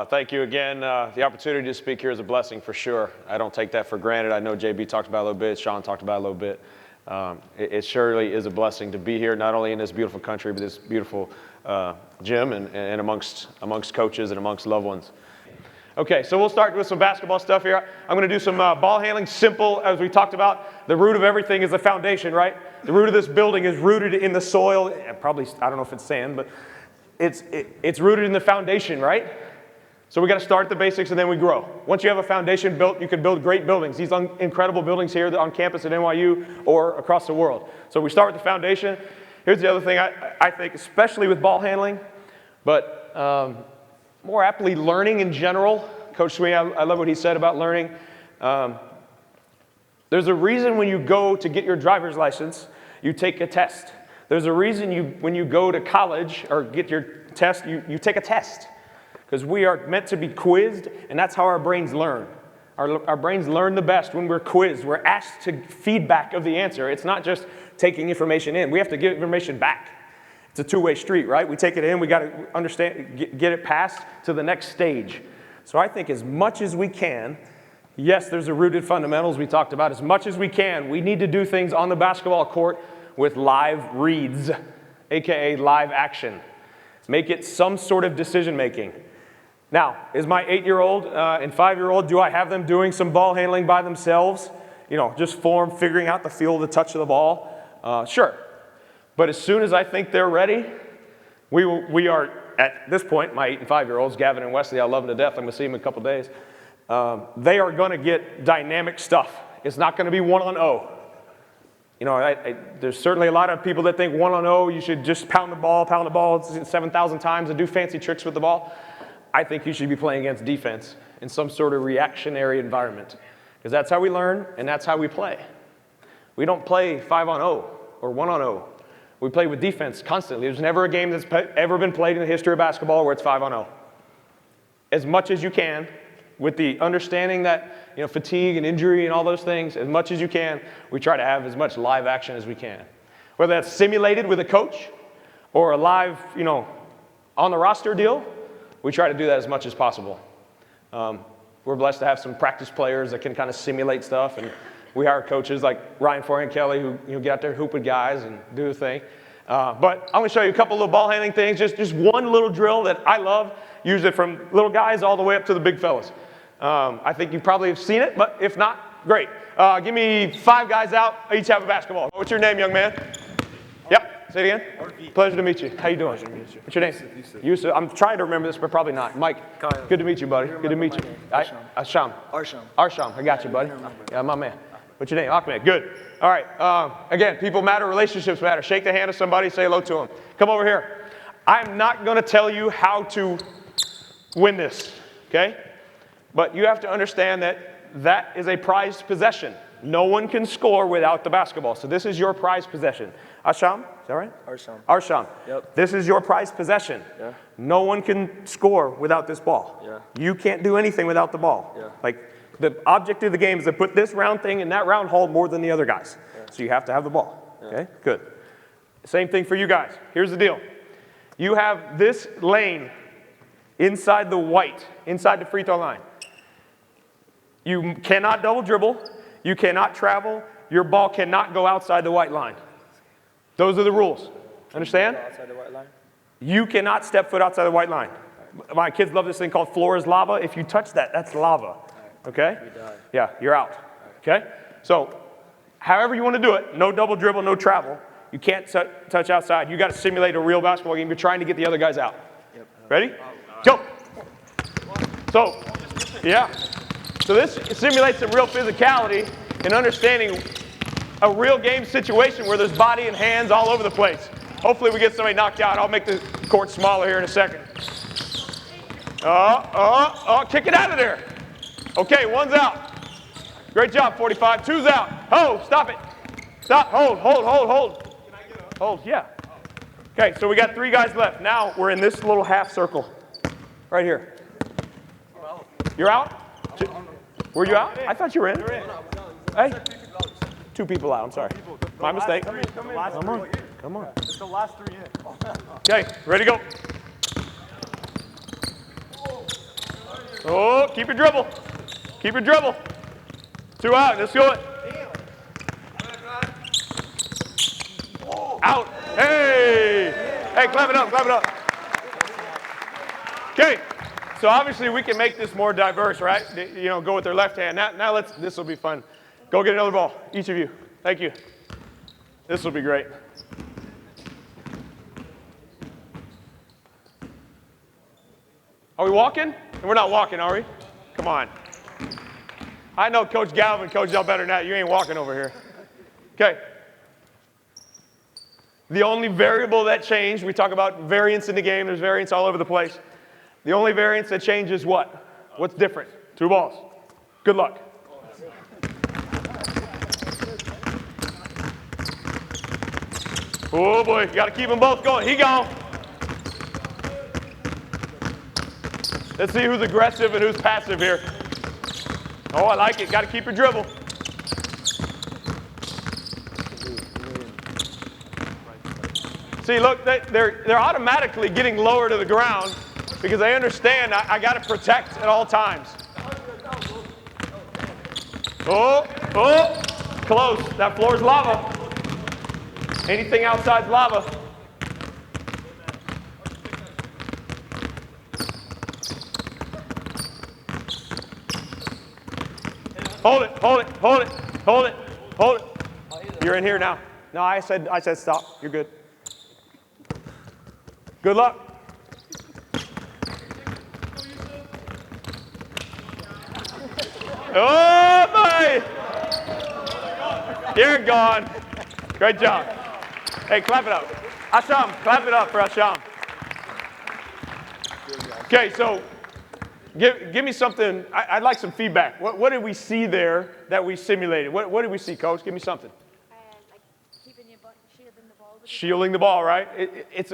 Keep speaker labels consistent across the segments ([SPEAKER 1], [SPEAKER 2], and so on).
[SPEAKER 1] Thank you again. The opportunity to speak here is a blessing for sure. I don't take that for granted. I know JB talked about it a little bit. Sean talked about it a little bit. It surely is a blessing to be here, not only in this beautiful country, but this beautiful gym and amongst coaches and amongst loved ones. Okay, so we'll start with some basketball stuff here. I'm going to do some ball handling, simple, as we talked about. The root of everything is the foundation, right? The root of this building is rooted in the soil. Probably, I don't know if it's sand, but it's rooted in the foundation, right? So we got to start at the basics and then we grow. Once you have a foundation built, you can build great buildings. These incredible buildings here on campus at NYU or across the world. So we start with the foundation. Here's the other thing I think, especially with ball handling, but more aptly learning in general. Coach Sweeney, I love what he said about learning. There's a reason when you go to get your driver's license, you take a test. There's a reason when you go to college or get your test, you take a test. Because we are meant to be quizzed, and that's how our brains learn. Our brains learn the best when we're quizzed. We're asked to feedback of the answer. It's not just taking information in. We have to give information back. It's a two-way street, right? We take it in, we got to understand, get it passed to the next stage. So I think as much as we can, yes, there's a rooted fundamentals we talked about. As much as we can, we need to do things on the basketball court with live reads, aka live action. Make it some sort of decision making. Now, is my 8-year-old and 5-year-old, do I have them doing some ball handling by themselves? You know, just figuring out the feel, the touch of the ball? Sure. But as soon as I think they're ready, we are, at this point, my 8 and 5-year-olds, Gavin and Wesley, I love them to death. I'm going to see them in a couple days. They are going to get dynamic stuff. It's not going to be 1-on-0. You know, there's certainly a lot of people that think 1-on-0, you should just pound the ball 7,000 times and do fancy tricks with the ball. I think you should be playing against defense in some sort of reactionary environment. Because that's how we learn and that's how we play. We don't play 5-on-0 or 1-on-0. We play with defense constantly. There's never a game that's ever been played in the history of basketball where it's 5-on-0. As much as you can, with the understanding that, you know, fatigue and injury and all those things, as much as you can, we try to have as much live action as we can. Whether that's simulated with a coach or a live, you know, on the roster deal, we try to do that as much as possible. We're blessed to have some practice players that can kind of simulate stuff, and we hire coaches like Ryan Foy and Kelly who get out there, hoop with guys and do the thing. But I'm going to show you a couple little ball handling things, just one little drill that I love, use it from little guys all the way up to the big fellas. I think you probably have seen it, but if not, great. Give me 5 guys out, each have a basketball. What's your name, young man? Yep. Say it again. RV. Pleasure to meet you. How you doing? Pleasure to meet you. What's your name? Yusuf. I'm trying to remember this, but probably not. Mike. Kyle. Good to meet you, buddy. Good to meet you. Arsham. I got you, buddy. Yeah, my man. What's your name? Ahmed. Good. All right. Again, people matter. Relationships matter. Shake the hand of somebody. Say hello to them. Come over here. I'm not going to tell you how to win this, okay? But you have to understand that is a prized possession. No one can score without the basketball. So this is your prized possession. Arsham, is that right? Arsham. Yep. This is your prized possession. Yeah. No one can score without this ball. Yeah. You can't do anything without the ball. Yeah. Like, the object of the game is to put this round thing in that round hole more than the other guys. Yeah. So you have to have the ball. Yeah. Okay, good. Same thing for you guys. Here's the deal. You have this lane inside the white, inside the free throw line. You cannot double dribble. You cannot travel. Your ball cannot go outside the white line. Those are the rules. Understand? Outside the white line? You cannot step foot outside the white line. My kids love this thing called floor is lava. If you touch that, that's lava. Okay? Yeah, you're out. Okay? So, however you want to do it, no double dribble, no travel. You can't touch outside. You got to simulate a real basketball game. You're trying to get the other guys out. Ready? Go! So, yeah. So this simulates some real physicality and understanding a real game situation where there's body and hands all over the place. Hopefully we get somebody knocked out. I'll make the court smaller here in a second. Kick it out of there. Okay, 1's out. Great job, 45. 2's out. Hold, stop it. Stop, hold. Can I get up? Hold, yeah. Okay, so we got 3 guys left. Now we're in this little half circle right here. You're out? Were you out? I thought you were in. Hey. 2 people out, I'm sorry. My mistake. Come on.
[SPEAKER 2] It's the last 3 in.
[SPEAKER 1] Okay, ready to go. Oh, keep your dribble. Keep your dribble. 2 out. Let's do it. Out. Hey. Hey, clap it up, clap it up. Okay. So obviously we can make this more diverse, right? You know, go with their left hand. Now this will be fun. Go get another ball, each of you. Thank you. This will be great. Are we walking? We're not walking, are we? Come on. I know Coach Galvin, Coach y'all better than that. You ain't walking over here. Okay. The only variable that changed, we talk about variance in the game. There's variance all over the place. The only variance that changes what? What's different? 2 balls. Good luck. Oh boy, you got to keep them both going. He gone. Let's see who's aggressive and who's passive here. Oh, I like it. Got to keep your dribble. See, look, they're automatically getting lower to the ground because they understand I got to protect at all times. Oh, close. That floor's lava. Anything outside's lava. Hold it, hold it, hold it, hold it, hold it. You're in here now. No, I said stop. You're good. Good luck. Oh, boy. You're gone. Great job. Hey, clap it up. Asham, clap it up for Asham. Okay, so give me something. I'd like some feedback. What did we see there that we simulated? What did we see, Coach? Give me something.
[SPEAKER 2] Like keeping your shielding the ball.
[SPEAKER 1] Shielding the ball, right? It's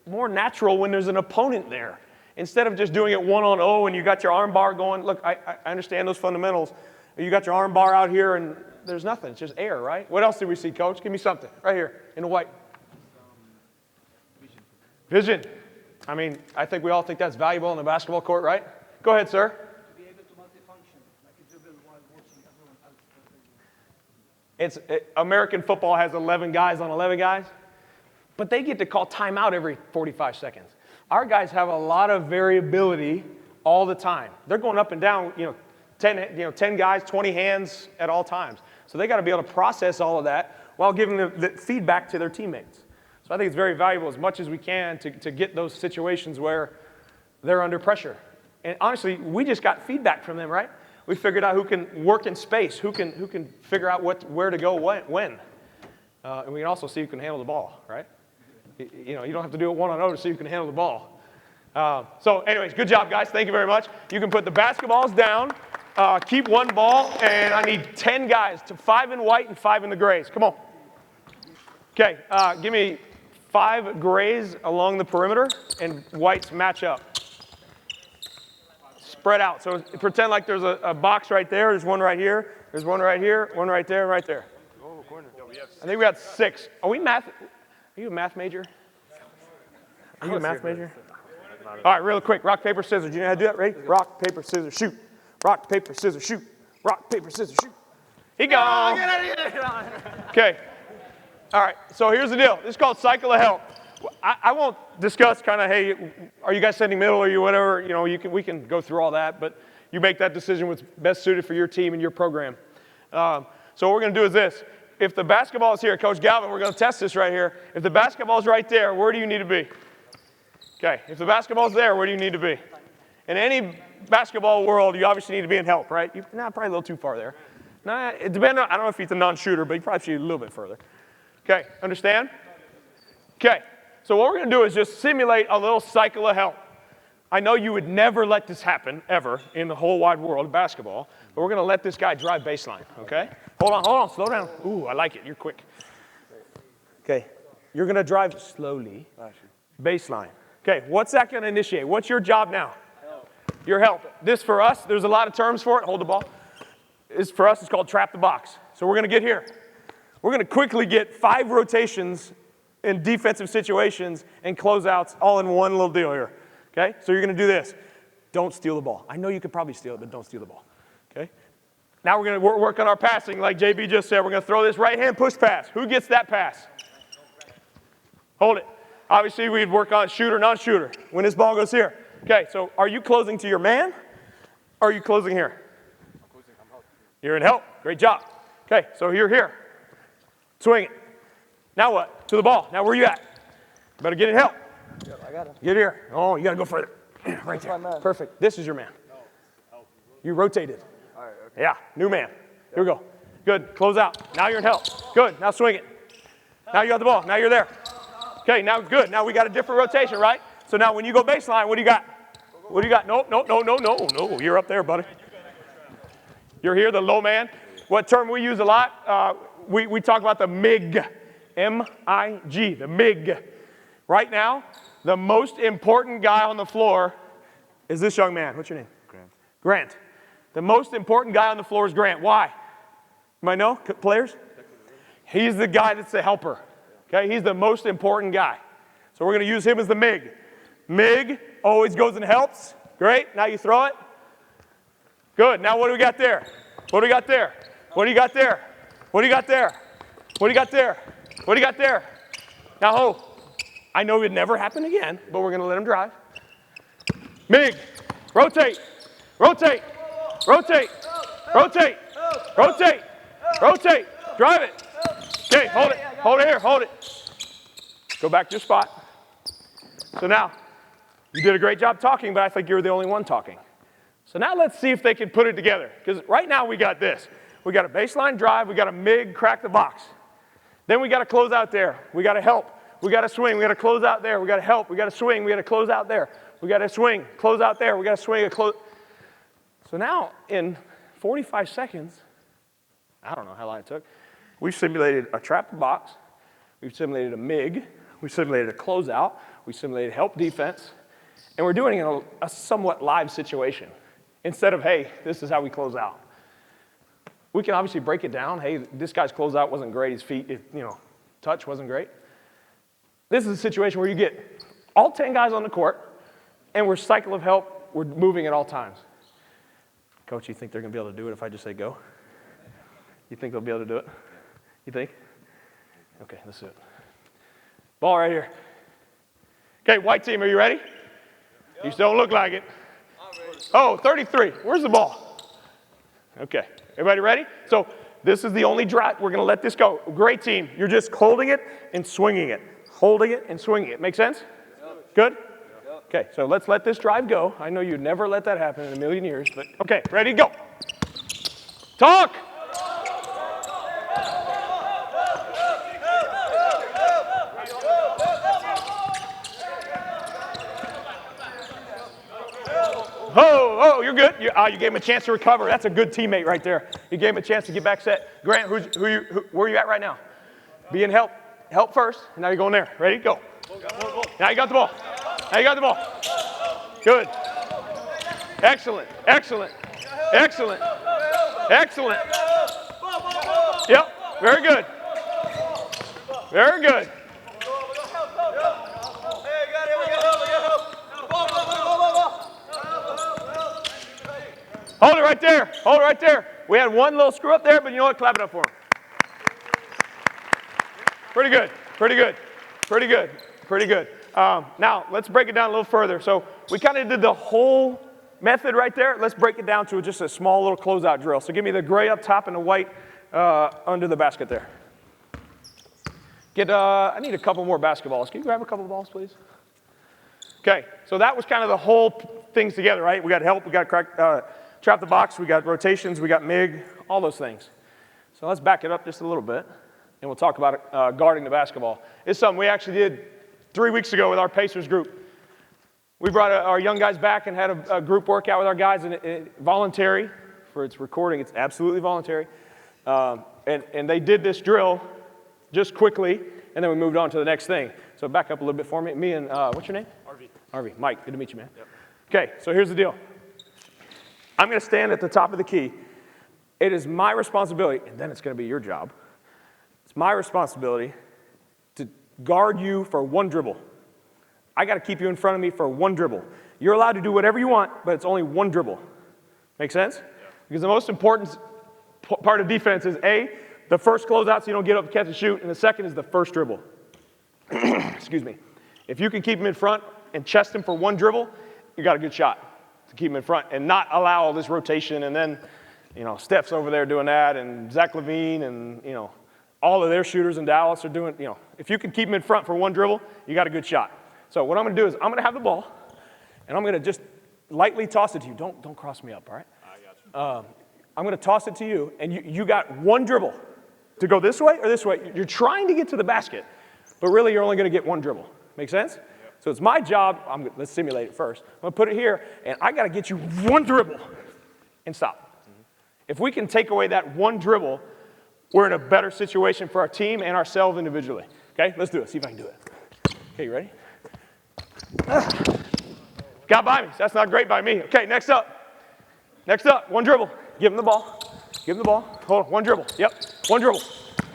[SPEAKER 1] more natural when there's an opponent there. Instead of just doing it 1-on-0 and you got your arm bar going. Look, I understand those fundamentals. You got your arm bar out here and there's nothing. It's just air, right? What else did we see, Coach? Give me something. Right here in the white. Vision. I mean, I think we all think that's valuable on the basketball court, right? Go ahead, sir.
[SPEAKER 3] To be able to multifunction, like a dribble while watching everyone else.
[SPEAKER 1] American football has 11 guys on 11 guys, but they get to call timeout every 45 seconds. Our guys have a lot of variability all the time. They're going up and down, 10 guys, 20 hands at all times. So they got to be able to process all of that while giving the feedback to their teammates. So I think it's very valuable as much as we can to get those situations where they're under pressure. And honestly, we just got feedback from them, right? We figured out who can work in space, who can figure out where to go when. And we can also see who can handle the ball, right? You don't have to do it 1-on-0 to see who can handle the ball. So anyways, good job, guys. Thank you very much. You can put the basketballs down, keep 1 ball, and I need 10 guys, 5 in white and 5 in the grays. Come on. Okay, give me 5 grays along the perimeter, and whites match up. Spread out. So pretend like there's a box right there. There's one right here. There's one right here. One right there. Right there. I think we got 6. Are we math? Are you a math major? Are you a math major? All right, real quick. Rock, paper, scissors. You know how to do that? Ready? Rock, paper, scissors, shoot. Rock, paper, scissors, shoot. Rock, paper, scissors, shoot. He gone. Get out of here. Okay. All right, so here's the deal. This is called cycle of help. I won't discuss kind of, hey, are you guys sending middle or you whatever? We can go through all that, but you make that decision what's best suited for your team and your program. So what we're going to do is this. If the basketball is here, Coach Galvin, we're going to test this right here. If the basketball is right there, where do you need to be? Okay, if the basketball is there, where do you need to be? In any basketball world, you obviously need to be in help, right? Probably a little too far there. It depends on, I don't know if he's a non-shooter, but you probably should a little bit further. Okay, understand? Okay, so what we're going to do is just simulate a little cycle of help. I know you would never let this happen, ever, in the whole wide world of basketball, but we're going to let this guy drive baseline, okay? Hold on, slow down. Ooh, I like it, you're quick. Okay, you're going to drive slowly, baseline. Okay, what's that going to initiate? What's your job now? Help. Your help. This for us, there's a lot of terms for it. Hold the ball. For us, it's called trap the box. So we're going to get here. We're going to quickly get 5 rotations in defensive situations and closeouts all in one little deal here. Okay, so you're going to do this. don't steal the ball. I know you could probably steal it, but don't steal the ball, okay? Now we're going to work on our passing like JB just said. We're going to throw this right-hand push pass. Who gets that pass? Hold it. Obviously, we'd work on shooter, non-shooter when this ball goes here. Okay, so are you closing to your man, or are you closing here?
[SPEAKER 4] I'm closing. I'm helping.
[SPEAKER 1] You're in help. Great job. Okay, so you're here. Swing it. Now what? To the ball. Now where are you at? You better get in help.
[SPEAKER 3] Yep, I got him.
[SPEAKER 1] Get here. Oh, you got to go further. Right there. Perfect. This is your man. You rotated.
[SPEAKER 3] All right, okay.
[SPEAKER 1] Yeah, new man. Here we go. Good. Close out. Now you're in help. Good. Now swing it. Now you got the ball. Now you're there. Okay, now good. Now we got a different rotation, right? So now when you go baseline, what do you got? What do you got? No. You're up there, buddy. You're here, the low man. What term we use a lot? We talk about the MIG. M-I-G, the MIG. Right now, the most important guy on the floor is this young man. What's your name? Grant. The most important guy on the floor is Grant. Why? You might know, players? He's the guy that's the helper. Okay, he's the most important guy. So we're going to use him as the MIG. MIG always goes and helps. Great. Now you throw it. Good. Now what do we got there? What do we got there? What do you got there? What do you got there? What do you got there? What do you got there? Now hold. I know it never happen again, but we're going to let him drive. MIG. Rotate. Rotate. Rotate. Rotate. Rotate. Rotate. Drive it. Okay, hold it. Hold it here. Hold it. Go back to your spot. So now, you did a great job talking, but I think you're the only one talking. So now let's see if they can put it together. Because right now we got this. We got a baseline drive. We got a MIG, crack the box. Then we got to close out there. We got to help. We got to swing. We got to close out there. We got to help. We got to swing. We got to close out there. We got to swing. Close out there. We got to swing. Close. So now in 45 seconds, I don't know how long it took, we've simulated a trap the box. We've simulated a MIG. We simulated a closeout. We simulated help defense. And we're doing it in a somewhat live situation. Instead of, hey, this is how we close out. We can obviously break it down. Hey, this guy's closeout wasn't great. His feet, touch wasn't great. This is a situation where you get all 10 guys on the court, and we're cycle of help. We're moving at all times. Coach, you think they're going to be able to do it if I just say go? You think they'll be able to do it? You think? Okay, let's do it. Ball right here. Okay, white team, are you ready? You still don't look like it. Oh, 33. Where's the ball? Okay, everybody ready? So this is the only drive. We're going to let this go. Great team. You're just holding it and swinging it. Holding it and swinging it. Make sense? Good? Okay, so let's let this drive go. I know you'd never let that happen in a million years, but okay, ready, go. Talk. Oh, you're good. You gave him a chance to recover. That's a good teammate right there. You gave him a chance to get back set. Grant, where are you at right now? Be in help. Help first. And now you're going there. Ready? Go. Now you got the ball. Now you got the ball. Good. Excellent. Excellent. Excellent. Excellent. Yep. Very good. Very good. Hold it right there. Hold it right there. We had one little screw up there, but you know what? Clap it up for him. Pretty good. Pretty good. Pretty good. Pretty good. Now, let's break it down a little further. So we kind of did the whole method right there. Let's break it down to just a small little closeout drill. So give me the gray up top and the white under the basket there. I need a couple more basketballs. Can you grab a couple of balls, please? Okay, so that was kind of the whole things together, right? We got help, we got trap the box, we got rotations, we got MIG, all those things. So let's back it up just a little bit, and we'll talk about guarding the basketball. It's something we actually did 3 weeks ago with our Pacers group. We brought our young guys back and had a group workout with our guys, and voluntary for its recording. It's absolutely voluntary. And they did this drill just quickly, and then we moved on to the next thing. So back up a little bit for me. Me and, what's your name? RV. Mike, good to meet you, man. Yep. Okay, so here's the deal. I'm going to stand at the top of the key. It is my responsibility, and then it's going to be your job. It's my responsibility to guard you for one dribble. I got to keep you in front of me for one dribble. you're allowed to do whatever you want, but it's only one dribble. Make sense? Because the most important part of defense is A, the first closeout so you don't get up, catch and shoot, and the second is the first dribble. Excuse me. If you can keep him in front and chest him for one dribble, you got a good shot to keep him in front and not allow all this rotation. And then, Steph's over there doing that, and Zach LaVine, and, all of their shooters in Dallas are doing, if you can keep him in front for one dribble, you got a good shot. So what I'm going to do is I'm going to have the ball, and I'm going to just lightly toss it to you. Don't cross me up, all right? I got you. I'm going to toss it to you, and you got one dribble to go this way or this way. You're trying to get to the basket, but really you're only going to get one dribble. Make sense? Yep. So it's my job. Let's simulate it first. I'm going to put it here, and I got to get you one dribble and stop. Mm-hmm. If we can take away that one dribble, we're in a better situation for our team and ourselves individually. Okay, let's do it. See if I can do it. Okay, you ready? Got by me. That's not great by me. Okay, next up. Next up, one dribble. Give him the ball. Give him the ball. Hold on, one dribble. Yep, one dribble.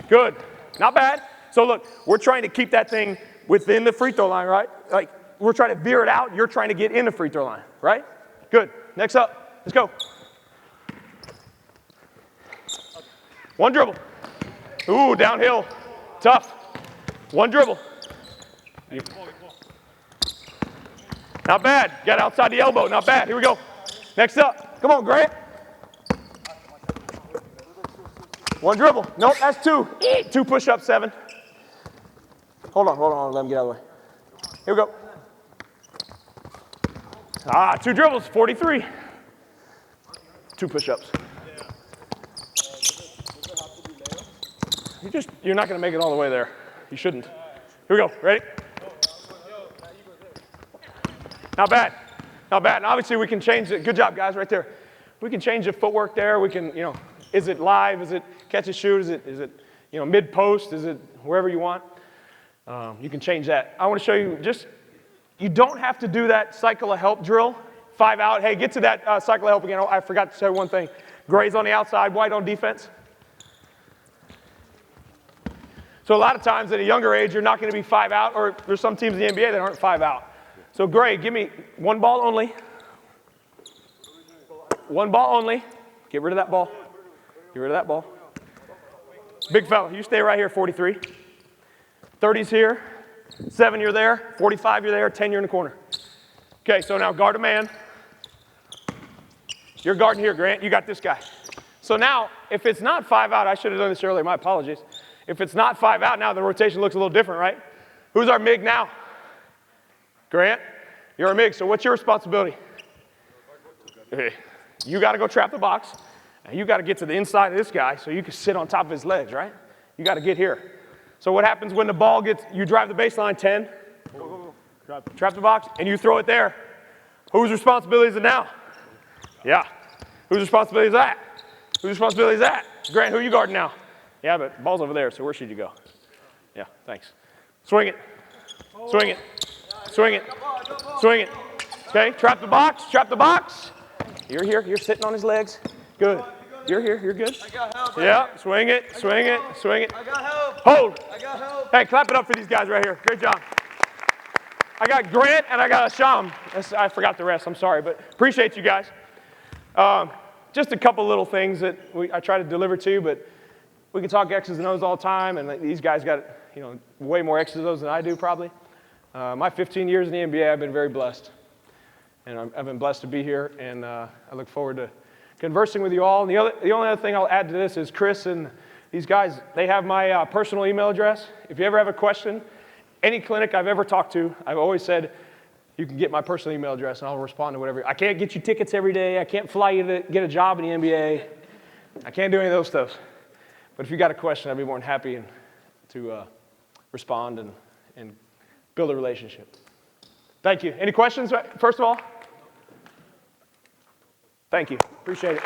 [SPEAKER 1] Good. Not bad. So look, we're trying to keep that thing within the free throw line, right? Like, we're trying to veer it out. You're trying to get in the free throw line, right? Good. Next up. Let's go. One dribble. Ooh, downhill. Tough. One dribble. Not bad. Got outside the elbow. Not bad. Here we go. Next up. Come on, Grant. One dribble. Nope, that's two. 2 push-ups, 7. Hold on. Let him get out of the way. Here we go. 2 dribbles, 43. 2 push-ups. You're not going to make it all the way there. You shouldn't. Here we go. Ready? Not bad. Not bad. And obviously, we can change it. Good job, guys, right there. We can change the footwork there. We can, is it live? Is it catch and shoot? Is it mid-post? Is it wherever you want? You can change that. I want to show you you don't have to do that cycle of help drill. 5 out. Hey, get to that cycle of help again. Oh, I forgot to say one thing. Gray's on the outside, white on defense. So a lot of times at a younger age, you're not going to be 5 out, or there's some teams in the NBA that aren't 5 out. So Gray, give me one ball only. One ball only. Get rid of that ball. Get rid of that ball. Big fella, you stay right here, 43. 30's here. 7, you're there. 45, you're there. 10, you're in the corner. Okay, so now guard a man. You're guarding here, Grant. You got this guy. So now, if it's not 5 out, I should have done this earlier. My apologies. If it's not 5 out now, the rotation looks a little different, right? Who's our MIG now? Grant, you're our MIG. So what's your responsibility? Okay. You got to go trap the box, and you got to get to the inside of this guy so you can sit on top of his legs, right? You got to get here. So what happens when the ball you drive the baseline, 10, trap the box, and you throw it there? Whose responsibility is it now? Yeah. Whose responsibility is that? Whose responsibility is that? Grant, who are you guarding now? Yeah, but the ball's over there, so where should you go? Yeah, thanks. Swing it. Swing it. Swing it. Swing it. Okay, trap the box. Trap the box. You're here. You're sitting on his legs. Good. You're here. You're good.
[SPEAKER 3] I got help.
[SPEAKER 1] Yeah, swing it. Swing it. Swing it.
[SPEAKER 3] I got help.
[SPEAKER 1] Hold.
[SPEAKER 3] I got help.
[SPEAKER 1] Hey, clap it up for these guys right here. Great job. I got Grant and I got Asham. I forgot the rest. I'm sorry, but appreciate you guys. Just a couple little things that I try to deliver to you, but we can talk X's and O's all the time, and these guys got way more X's and O's than I do probably. My 15 years in the NBA, I've been very blessed, and I've been blessed to be here, and I look forward to conversing with you all. And the only other thing I'll add to this is Chris and these guys, they have my personal email address. If you ever have a question, any clinic I've ever talked to, I've always said, you can get my personal email address and I'll respond to whatever. I can't get you tickets every day. I can't fly you to get a job in the NBA. I can't do any of those stuff. But if you got a question, I'd be more than happy to respond and build a relationship. Thank you. Any questions, first of all? Thank you. Appreciate it.